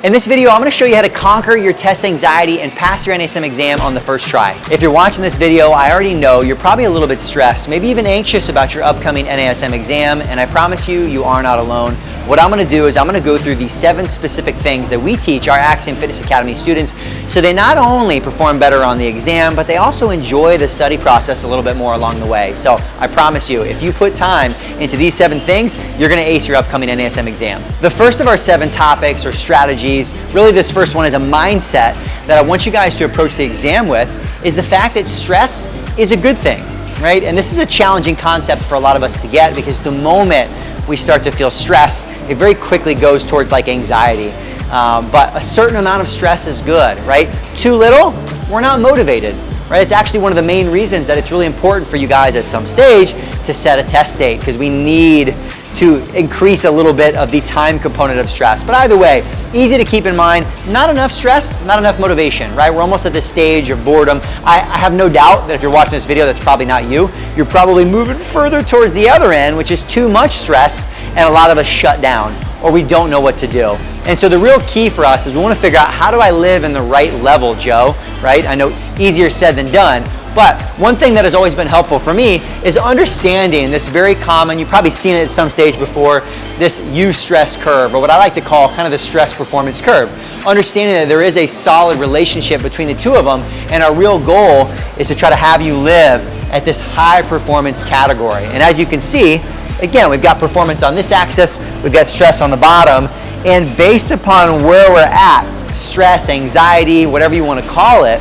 In this video, I'm going to show you how to conquer your test anxiety and pass your NASM exam on the first try. If you're watching this video, I already know you're probably a little bit stressed, maybe even anxious about your upcoming NASM exam, and I promise you, you are not alone. What I'm going to do is I'm going to go through these 7 specific things that we teach our Axiom Fitness Academy students so they not only perform better on the exam, but they also enjoy the study process a little bit more along the way. So I promise you, if you put time into these 7 things, you're going to ace your upcoming NASM exam. The first of our 7 topics or strategies, really this first one is a mindset that I want you guys to approach the exam with, is the fact that stress is a good thing, right? And this is a challenging concept for a lot of us to get because the moment we start to feel stress, it very quickly goes towards like anxiety. But a certain amount of stress is good, right? Too little, we're not motivated, right? It's actually one of the main reasons that it's really important for you guys at some stage to set a test date because we need to increase a little bit of the time component of stress. But either way, easy to keep in mind, not enough stress, not enough motivation, right? We're almost at this stage of boredom. I have no doubt that if you're watching this video, that's probably not you. You're probably moving further towards the other end, which is too much stress, and a lot of us shut down, or we don't know what to do. And so the real key for us is we want to figure out, how do I live in the right level, Joe, right? I know easier said than done, but one thing that has always been helpful for me is understanding this very common, you've probably seen it at some stage before, this U-stress curve, or what I like to call kind of the stress performance curve. Understanding that there is a solid relationship between the two of them, and our real goal is to try to have you live at this high performance category. And as you can see, again, we've got performance on this axis, we've got stress on the bottom, and based upon where we're at, stress, anxiety, whatever you want to call it,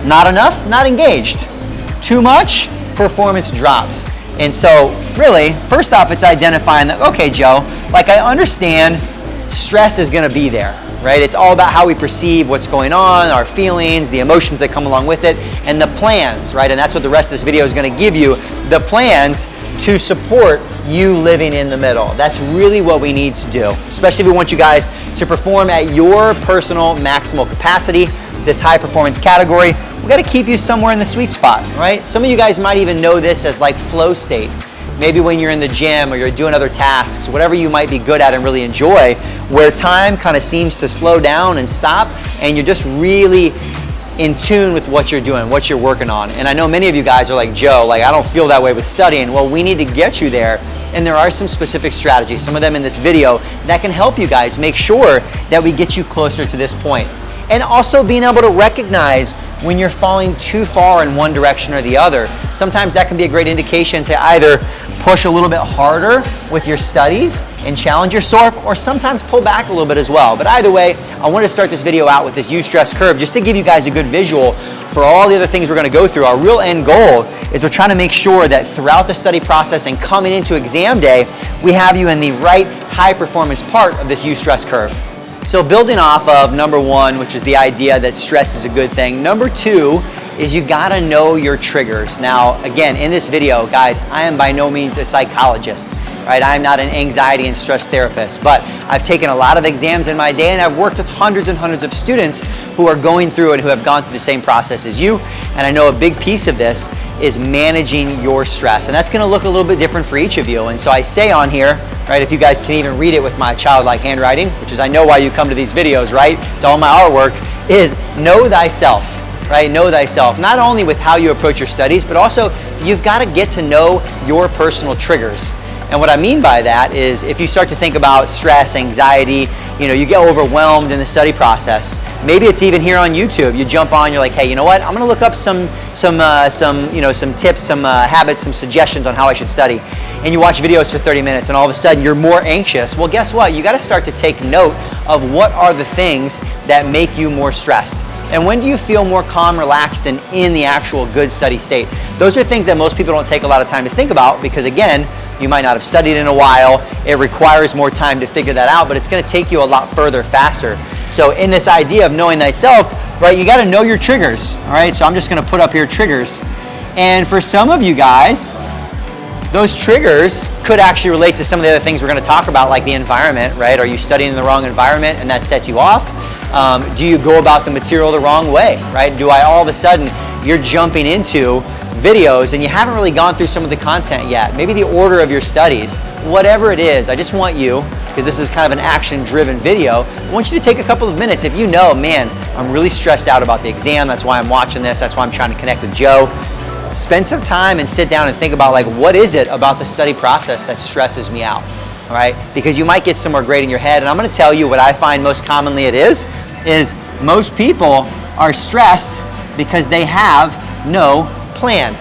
not enough, not engaged. Too much, performance drops. And so really, first off, it's identifying that, okay, Joe, like I understand stress is gonna be there, right? It's all about how we perceive what's going on, our feelings, the emotions that come along with it, and the plans, right? And that's what the rest of this video is gonna give you, the plans to support you living in the middle. That's really what we need to do, especially if we want you guys to perform at your personal maximal capacity, this high performance category. We gotta keep you somewhere in the sweet spot, right? Some of you guys might even know this as like flow state. Maybe when you're in the gym or you're doing other tasks, whatever you might be good at and really enjoy, where time kind of seems to slow down and stop, and you're just really in tune with what you're doing, what you're working on. And I know many of you guys are like, Joe, like I don't feel that way with studying. Well, we need to get you there, and there are some specific strategies, some of them in this video, that can help you guys make sure that we get you closer to this point. And also being able to recognize when you're falling too far in one direction or the other. Sometimes that can be a great indication to either push a little bit harder with your studies and challenge yourself, or sometimes pull back a little bit as well. But either way, I wanted to start this video out with this U-stress curve just to give you guys a good visual for all the other things we're gonna go through. Our real end goal is we're trying to make sure that throughout the study process and coming into exam day, we have you in the right high performance part of this U-stress curve. So building off of number 1, which is the idea that stress is a good thing. Number 2 is you gotta know your triggers. Now, again, in this video, guys, I am by no means a psychologist, right? I'm not an anxiety and stress therapist, but I've taken a lot of exams in my day, and I've worked with hundreds and hundreds of students who are going through and who have gone through the same process as you. And I know a big piece of this is managing your stress. And that's gonna look a little bit different for each of you. And so I say on here, right, if you guys can even read it with my childlike handwriting, which is I know why you come to these videos, right? It's all my artwork, is know thyself, right? Know thyself, not only with how you approach your studies, but also you've got to get to know your personal triggers. And what I mean by that is if you start to think about stress, anxiety, you get overwhelmed in the study process. Maybe it's even here on YouTube. You jump on, you're like, hey, you know what? I'm gonna look up some tips, some habits, some suggestions on how I should study. And you watch videos for 30 minutes and all of a sudden you're more anxious. Well, guess what? You gotta start to take note of what are the things that make you more stressed. And when do you feel more calm, relaxed, and in the actual good study state? Those are things that most people don't take a lot of time to think about because, again, you might not have studied in a while. It requires more time to figure that out, but it's gonna take you a lot further, faster. So in this idea of knowing thyself, right, you gotta know your triggers, all right? So I'm just gonna put up here triggers. And for some of you guys, those triggers could actually relate to some of the other things we're gonna talk about, like the environment, right? Are you studying in the wrong environment and that sets you off? Do you go about the material the wrong way, right? Do I all of a sudden, you're jumping into videos and you haven't really gone through some of the content yet, maybe the order of your studies, whatever it is, I just want you, because this is kind of an action-driven video, I want you to take a couple of minutes. If you know, man, I'm really stressed out about the exam, that's why I'm watching this, that's why I'm trying to connect with Joe, spend some time and sit down and think about, like, what is it about the study process that stresses me out, all right? Because you might get somewhere great in your head, and I'm gonna tell you what I find most commonly it is most people are stressed because they have no plan,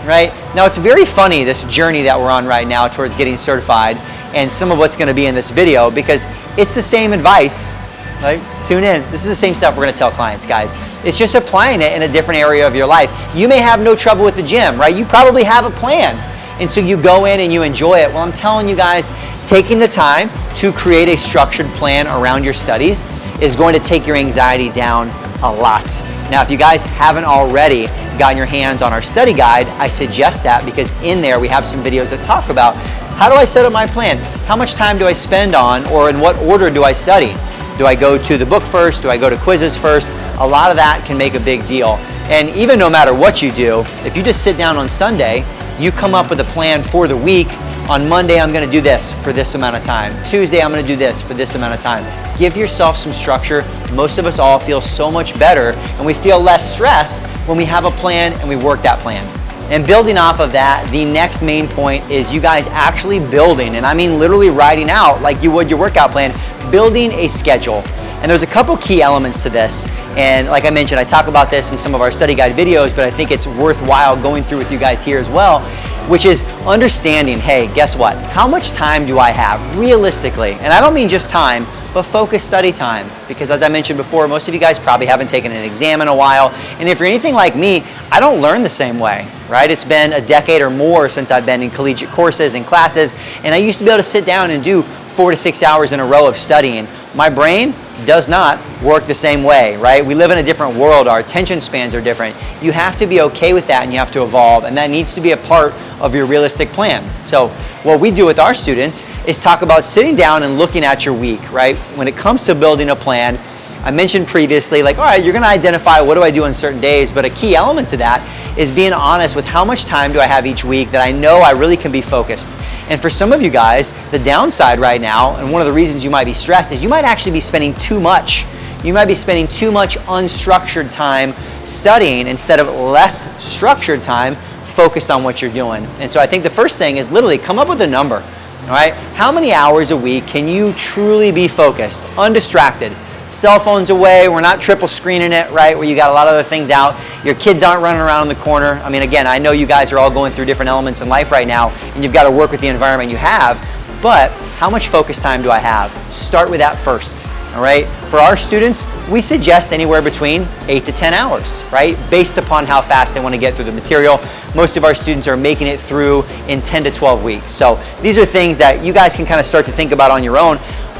right? Now, it's very funny, this journey that we're on right now towards getting certified, and some of what's gonna be in this video, because it's the same advice, right? Tune in. This is the same stuff we're gonna tell clients, guys. It's just applying it in a different area of your life. You may have no trouble with the gym, right? You probably have a plan, and so you go in and you enjoy it. Well, I'm telling you guys, taking the time to create a structured plan around your studies is going to take your anxiety down a lot. Now, if you guys haven't already gotten your hands on our study guide, I suggest that, because in there we have some videos that talk about how do I set up my plan? How much time do I spend on, or in what order do I study? Do I go to the book first? Do I go to quizzes first? A lot of that can make a big deal. And even no matter what you do, if you just sit down on Sunday, you come up with a plan for the week. On Monday, I'm gonna do this for this amount of time. Tuesday, I'm gonna do this for this amount of time. Give yourself some structure. Most of us all feel so much better, and we feel less stress when we have a plan and we work that plan. And building off of that, the next main point is you guys actually building, and I mean literally writing out, like you would your workout plan, building a schedule. And there's a couple key elements to this. And like I mentioned, I talk about this in some of our study guide videos, but I think it's worthwhile going through with you guys here as well, which is understanding, hey, guess what? How much time do I have realistically? And I don't mean just time, but focused study time. Because as I mentioned before, most of you guys probably haven't taken an exam in a while. And if you're anything like me, I don't learn the same way, right? It's been a decade or more since I've been in collegiate courses and classes. And I used to be able to sit down and do 4 to 6 hours in a row of studying. My brain does not work the same way, right? We live in a different world. Our attention spans are different. You have to be okay with that, and you have to evolve, and that needs to be a part of your realistic plan. So what we do with our students is talk about sitting down and looking at your week, right? When it comes to building a plan, I mentioned previously, like, all right, you're gonna identify what do I do on certain days, but a key element to that is being honest with how much time do I have each week that I know I really can be focused. And for some of you guys, the downside right now, and one of the reasons you might be stressed, is you might actually be spending too much. You might be spending too much unstructured time studying instead of less structured time focused on what you're doing. And so I think the first thing is literally come up with a number, all right? How many hours a week can you truly be focused, undistracted? Cell phones away, we're not triple screening it, right? Where you got a lot of other things out. Your kids aren't running around in the corner. I mean, again, I know you guys are all going through different elements in life right now, and you've got to work with the environment you have, but how much focus time do I have? Start with that first, all right? For our students, we suggest anywhere between 8 to 10 hours, right? Based upon how fast they want to get through the material. Most of our students are making it through in 10 to 12 weeks. So these are things that you guys can kind of start to think about on your own.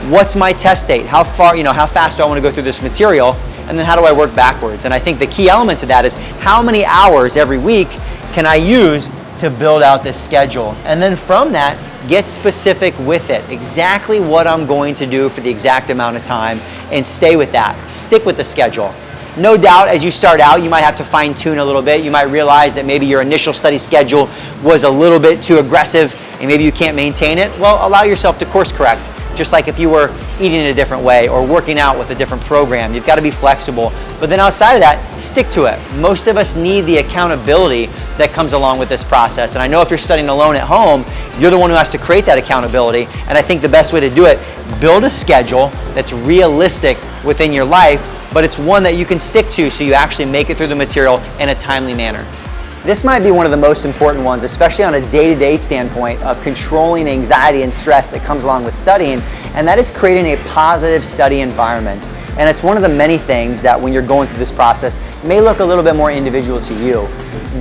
What's my test date? How far, how fast do I want to go through this material? And then how do I work backwards? And I think the key element to that is how many hours every week can I use to build out this schedule? And then from that, get specific with it. Exactly what I'm going to do for the exact amount of time, and stay with that. Stick with the schedule. No doubt, as you start out, you might have to fine tune a little bit. You might realize that maybe your initial study schedule was a little bit too aggressive and maybe you can't maintain it. Well, allow yourself to course correct. Just like if you were eating in a different way or working out with a different program, you've got to be flexible. But then outside of that, stick to it. Most of us need the accountability that comes along with this process. And I know if you're studying alone at home, you're the one who has to create that accountability. And I think the best way to do it, build a schedule that's realistic within your life, but it's one that you can stick to so you actually make it through the material in a timely manner. This might be one of the most important ones, especially on a day-to-day standpoint of controlling anxiety and stress that comes along with studying, and that is creating a positive study environment. And it's one of the many things that when you're going through this process may look a little bit more individual to you.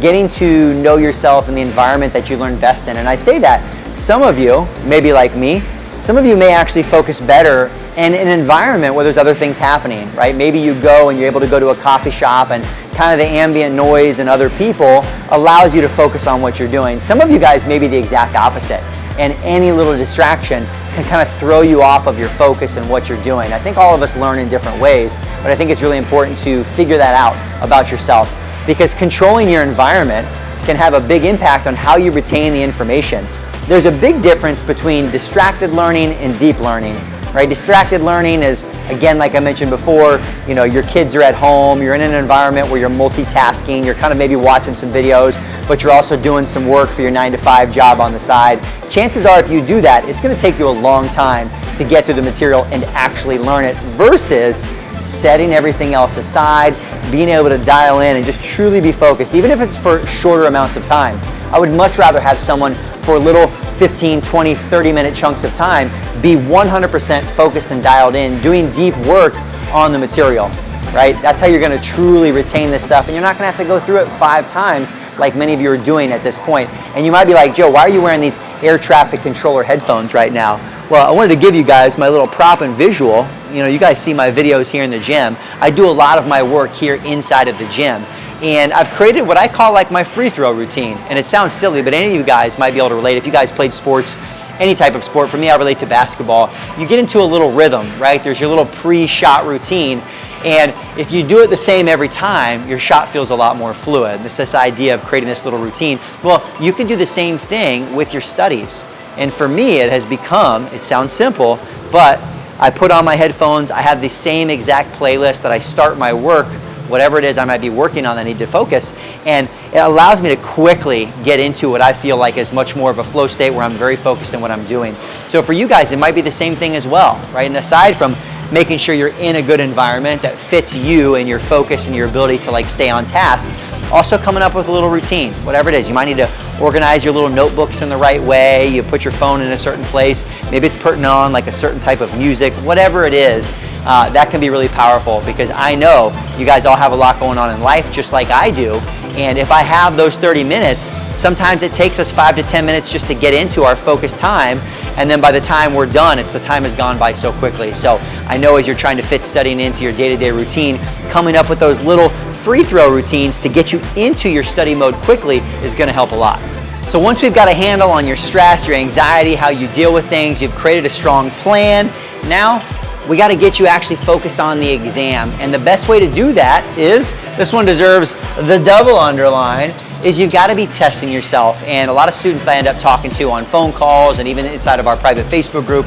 Getting to know yourself and the environment that you learn best in. And I say that some of you, maybe like me, some of you may actually focus better in an environment where there's other things happening, right? Maybe you go and you're able to go to a coffee shop and kind of the ambient noise and other people allows you to focus on what you're doing. Some of you guys may be the exact opposite, and any little distraction can kind of throw you off of your focus and what you're doing. I think all of us learn in different ways, but I think it's really important to figure that out about yourself, because controlling your environment can have a big impact on how you retain the information. there's a big difference between distracted learning and deep learning, right? Distracted learning is, again, like I mentioned before, you know, your kids are at home, you're in an environment where you're multitasking, you're kind of maybe watching some videos, but you're also doing some work for your 9-to-5 job on the side. Chances are, if you do that, it's going to take you a long time to get through the material and actually learn it, versus setting everything else aside, being able to dial in and just truly be focused, even if it's for shorter amounts of time. I would much rather have someone for little 15, 20, 30-minute chunks of time be 100% focused and dialed in, doing deep work on the material, right? That's how you're going to truly retain this stuff, and you're not going to have to go through it 5 times like many of you are doing at this point. And you might be like, Joe, why are you wearing these air traffic controller headphones right now? Well, I wanted to give you guys my little prop and visual. You know, you guys see my videos here in the gym. I do a lot of my work here inside of the gym. And I've created what I call like my free throw routine. And it sounds silly, but any of you guys might be able to relate. If you guys played sports, any type of sport, for me, I relate to basketball. You get into a little rhythm, right? There's your little pre-shot routine. And if you do it the same every time, your shot feels a lot more fluid. It's this idea of creating this little routine. Well, you can do the same thing with your studies. And for me, it has become, it sounds simple, but I put on my headphones, I have the same exact playlist that I start my work, whatever it is I might be working on that I need to focus, and it allows me to quickly get into what I feel like is much more of a flow state where I'm very focused in what I'm doing. So for you guys, it might be the same thing as well, right? And aside from making sure you're in a good environment that fits you and your focus and your ability to like stay on task, also coming up with a little routine, whatever it is. You might need to organize your little notebooks in the right way. You put your phone in a certain place. Maybe it's putting on like a certain type of music, whatever it is. That can be really powerful, because I know you guys all have a lot going on in life just like I do. And if I have those 30 minutes, sometimes it takes us 5 to 10 minutes just to get into our focused time. And then by the time we're done, the time has gone by so quickly. So I know as you're trying to fit studying into your day-to-day routine, coming up with those little free throw routines to get you into your study mode quickly is going to help a lot. So once we've got a handle on your stress, your anxiety, how you deal with things, you've created a strong plan, now we got to get you actually focused on the exam. And the best way to do that is, this one deserves the double underline, is you've got to be testing yourself. And a lot of students that I end up talking to on phone calls and even inside of our private Facebook group,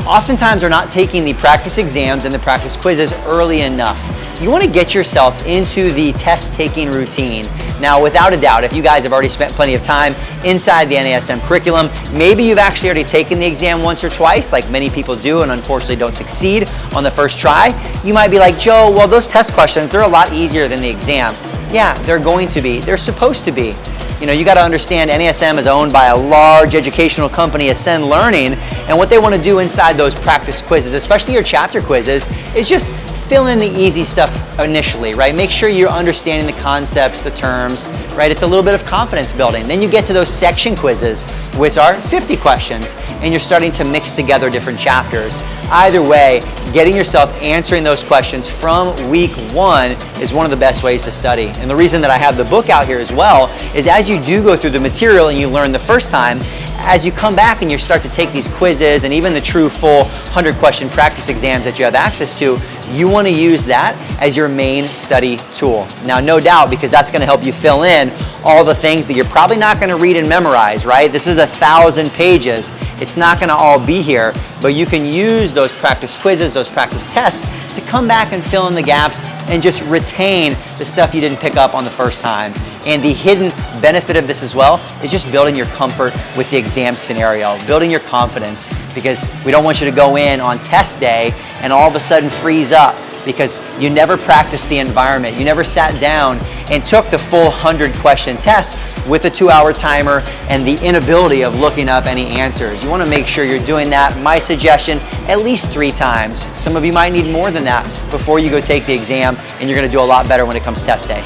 oftentimes are not taking the practice exams and the practice quizzes early enough. You want to get yourself into the test-taking routine. Now, without a doubt, if you guys have already spent plenty of time inside the NASM curriculum, maybe you've actually already taken the exam once or twice, like many people do and unfortunately don't succeed on the first try. You might be like, Joe, well, those test questions, they're a lot easier than the exam. Yeah, they're going to be. They're supposed to be. You know, you got to understand NASM is owned by a large educational company, Ascend Learning, and what they want to do inside those practice quizzes, especially your chapter quizzes, is just fill in the easy stuff initially, right? Make sure you're understanding the concepts, the terms, right? It's a little bit of confidence building. Then you get to those section quizzes, which are 50 questions, and you're starting to mix together different chapters. Either way, getting yourself answering those questions from week 1 is one of the best ways to study. And the reason that I have the book out here as well is, as you do go through the material and you learn the first time, as you come back and you start to take these quizzes and even the true full 100-question practice exams that you have access to, you want to use that as your main study tool. Now, no doubt, because that's going to help you fill in all the things that you're probably not going to read and memorize, right? This is 1,000 pages. It's not going to all be here, but you can use those practice quizzes, those practice tests, to come back and fill in the gaps and just retain the stuff you didn't pick up on the first time. And the hidden benefit of this as well is just building your comfort with the exam scenario, building your confidence, because we don't want you to go in on test day and all of a sudden freeze up because you never practiced the environment. You never sat down and took the full 100-question test with a 2-hour timer and the inability of looking up any answers. You want to make sure you're doing that. My suggestion, at least 3 times. Some of you might need more than that before you go take the exam, and you're going to do a lot better when it comes test day.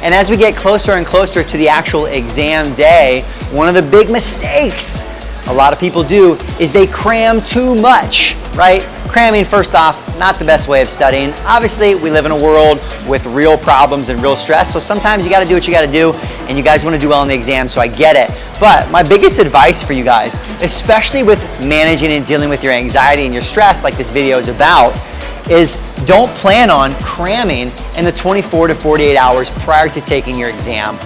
And as we get closer and closer to the actual exam day, one of the big mistakes a lot of people do is they cram too much, right? Cramming, first off, not the best way of studying. Obviously, we live in a world with real problems and real stress, so sometimes you got to do what you got to do, and you guys want to do well in the exam, so I get it. But my biggest advice for you guys, especially with managing and dealing with your anxiety and your stress like this video is about, is don't plan on cramming in the 24 to 48 hours prior to taking your exam.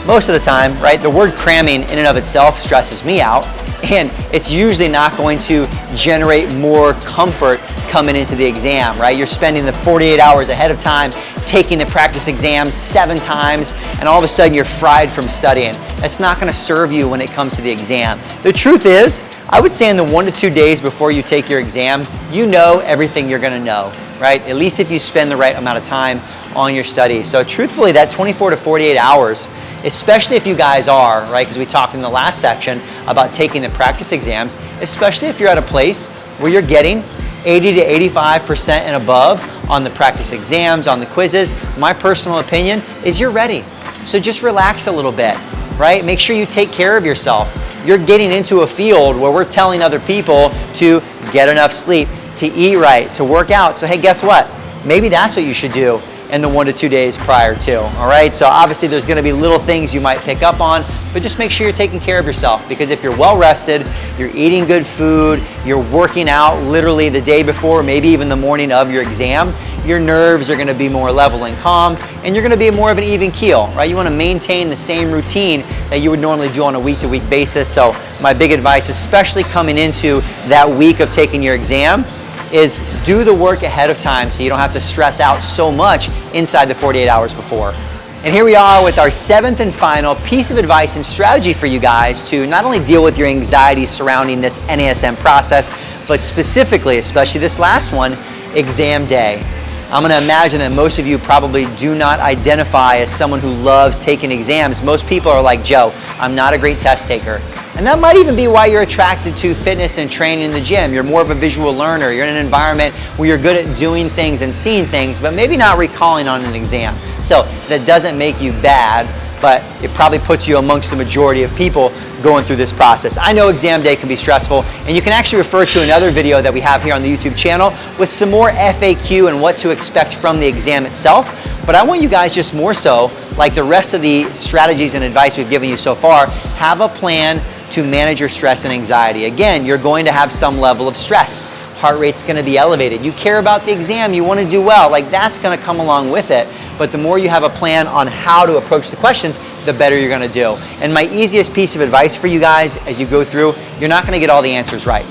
most of the time, right, the word cramming in and of itself stresses me out, and it's usually not going to generate more comfort coming into the exam, right? You're spending the 48 hours ahead of time taking the practice exams 7 times, and all of a sudden you're fried from studying. That's not going to serve you when it comes to the exam. The truth is, I would say in the 1 to 2 days before you take your exam, you know everything you're going to know, right? At least if you spend the right amount of time on your studies. So truthfully, that 24 to 48 hours, especially if you guys are, right, because we talked in the last section about taking the practice exams, especially if you're at a place where you're getting 80 to 85% and above on the practice exams, on the quizzes, my personal opinion is you're ready. So just relax a little bit, right? Make sure you take care of yourself. You're getting into a field where we're telling other people to get enough sleep, to eat right, to work out. So hey, guess what? Maybe that's what you should do in the 1 to 2 days prior to, all right? So obviously there's gonna be little things you might pick up on, but just make sure you're taking care of yourself, because if you're well rested, you're eating good food, you're working out literally the day before, maybe even the morning of your exam, your nerves are gonna be more level and calm, and you're gonna be more of an even keel, right? You wanna maintain the same routine that you would normally do on a week-to-week basis. So my big advice, especially coming into that week of taking your exam, is do the work ahead of time so you don't have to stress out so much inside the 48 hours before. And here we are with our 7th and final piece of advice and strategy for you guys to not only deal with your anxiety surrounding this NASM process, but specifically, especially this last one, exam day. I'm going to imagine that most of you probably do not identify as someone who loves taking exams. Most people are like, Joe, I'm not a great test taker. And that might even be why you're attracted to fitness and training in the gym. You're more of a visual learner. You're in an environment where you're good at doing things and seeing things, but maybe not recalling on an exam. So that doesn't make you bad, but it probably puts you amongst the majority of people going through this process. I know exam day can be stressful, and you can actually refer to another video that we have here on the YouTube channel with some more FAQ and what to expect from the exam itself. But I want you guys just more so, like the rest of the strategies and advice we've given you so far, have a plan to manage your stress and anxiety. Again, you're going to have some level of stress. Heart rate's gonna be elevated. You care about the exam, you wanna do well, like that's gonna come along with it. But the more you have a plan on how to approach the questions, the better you're gonna do. And my easiest piece of advice for you guys as you go through, you're not gonna get all the answers right.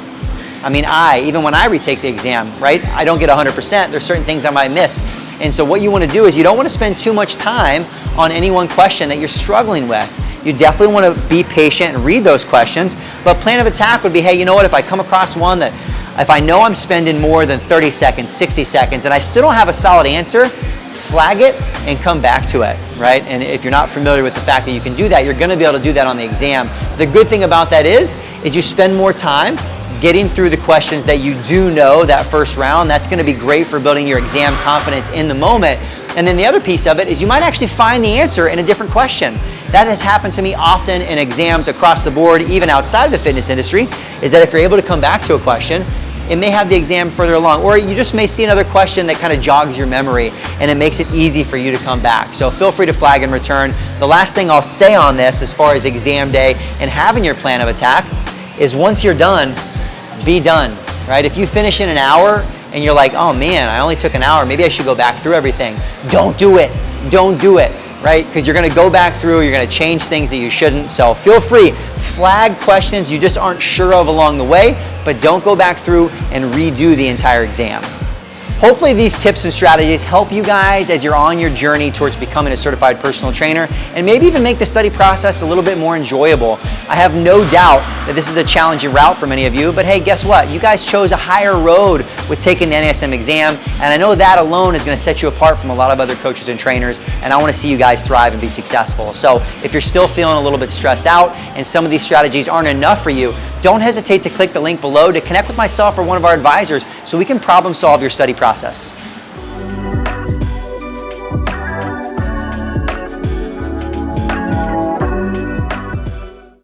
I mean, even when I retake the exam, right, I don't get 100%, there's certain things I might miss. And so what you wanna do is you don't wanna spend too much time on any one question that you're struggling with. You definitely want to be patient and read those questions, but plan of attack would be, hey, you know what, if I come across one that, if I know I'm spending more than 30 seconds, 60 seconds, and I still don't have a solid answer, flag it and come back to it, right? And if you're not familiar with the fact that you can do that, you're going to be able to do that on the exam. The good thing about that is you spend more time getting through the questions that you do know that first round. That's going to be great for building your exam confidence in the moment. And then the other piece of it is you might actually find the answer in a different question. That has happened to me often in exams across the board, even outside the fitness industry, is that if you're able to come back to a question, it may have the exam further along, or you just may see another question that kind of jogs your memory and it makes it easy for you to come back. So feel free to flag and return. The last thing I'll say on this as far as exam day and having your plan of attack is once you're done, be done, right? If you finish in an hour and you're like, oh man, I only took an hour, maybe I should go back through everything. Don't do it, don't do it, right? Because you're gonna go back through, you're gonna change things that you shouldn't. So feel free, flag questions you just aren't sure of along the way, but don't go back through and redo the entire exam. Hopefully these tips and strategies help you guys as you're on your journey towards becoming a certified personal trainer, and maybe even make the study process a little bit more enjoyable. I have no doubt that this is a challenging route for many of you, but hey, guess what? You guys chose a higher road with taking the NASM exam, and I know that alone is gonna set you apart from a lot of other coaches and trainers, and I wanna see you guys thrive and be successful. So if you're still feeling a little bit stressed out and some of these strategies aren't enough for you, don't hesitate to click the link below to connect with myself or one of our advisors so we can problem solve your study process.